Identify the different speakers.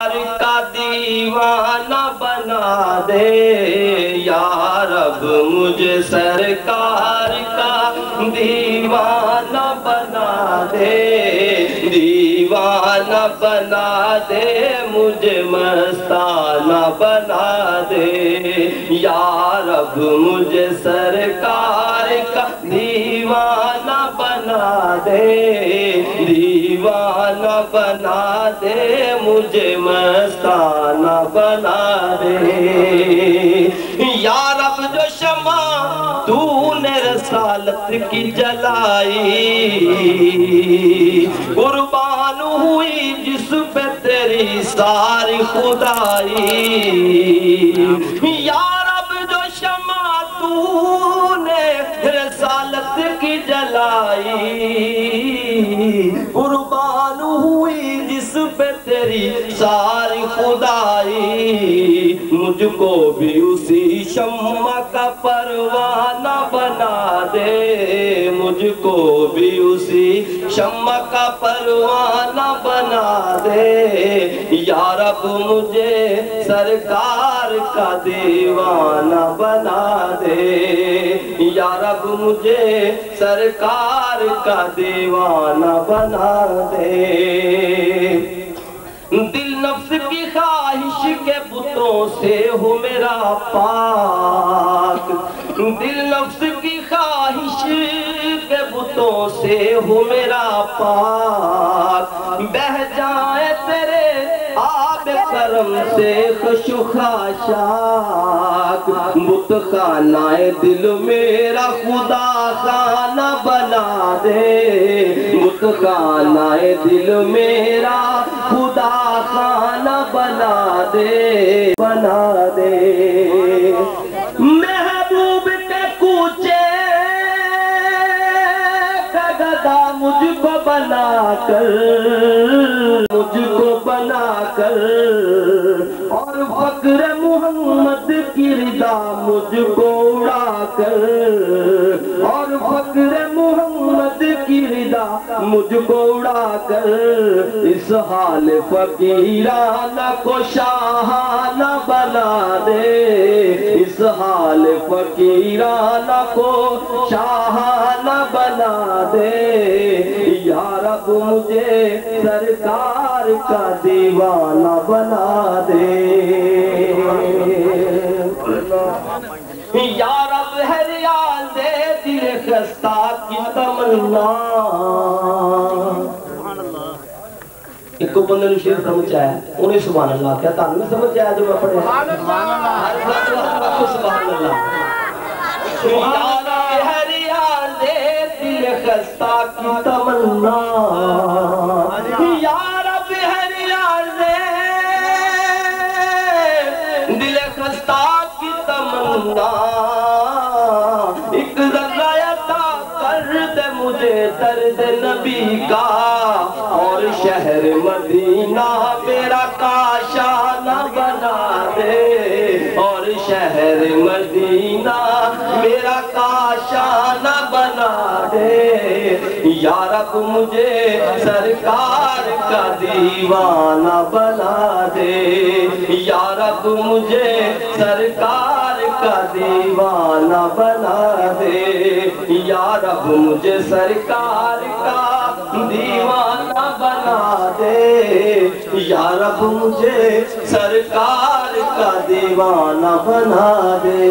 Speaker 1: کا دیوانہ بنا دے یا رب، مجھے سرکار کا دیوانہ بنا دے، دیوانہ بنا دے، مجھے مستانہ بنا دے یا رب، مجھے سرکار کا دیوانہ بنا دے، دیوانہ بنا دے، مجھے مستانہ بنا دے یا رب۔ جو شمع تو نے رسالت کی جلائی، قربان ہوئی جس پہ تیری ساری خدائی یا رب۔ جو شمع تو نے رسالت کی جلائی، قربان ہوئی جس پہ تیری ساری خدائی، مجھ کو بھی اسی شمع کا پروانہ بنا دے، مجھ کو بھی اسی شمع کا پروانہ بنا دے یا رب، مجھے سرکار کا دیوانہ بنا دے یا رب، مجھے سرکار کا دیوانہ بنا دے۔ دل نفس کی خواہش کے بتوں سے ہو میرا پاک، دل نفس کی خواہش کے بتوں سے ہو میرا پاک، بہہ جائے تیرے آب کرم سے خوش خاشاک، بت خانہ دل میرا خدا خانہ بنا دے، بت خانہ دل میرا خدا خانہ بنا دے، بنا دے۔ محبوب کے کوچے کا گدا مجھ کو بنا کر، مجھ کو بنا کر، اور فقر محمد کی رضا مجھ کو اڑا کر، اور فقر محمد کی رضا مجھ کو اڑا کر، اس حال فقیرانہ کو شاہانہ بنا دے، اس حال فقیرانہ کو شاہانہ بنا دے یا رب، مجھے سرکار کا دیوانہ بنا دے یا رب۔ ہے ریاض دل خستہ کی تمنا، ایک کو بندے نے شیر سمجھ آیا، انہیں سبحان اللہ کیا تانوں میں سمجھ آیا جو میں پڑھے سبحان اللہ۔ یا رب ہے ریاض دل خستہ کی تمنا، یا رب ہے ریاض دل خستہ کی تمنا، ایک ذرہ عطا کر دے مجھے درد نبی کا، اور شہر مدینہ میرا کاشانہ بنا دے، اور شہر مدینہ میرا کاشانہ بنا دے یا رب، مجھے سرکار کا دیوانہ بنا دے یا رب، مجھے سرکار کا دیوانہ بنا دے یا رب، مجھے سرکار کا دیوانہ بنا دے یا رب، مجھے سرکار کا دیوانہ بنا دے۔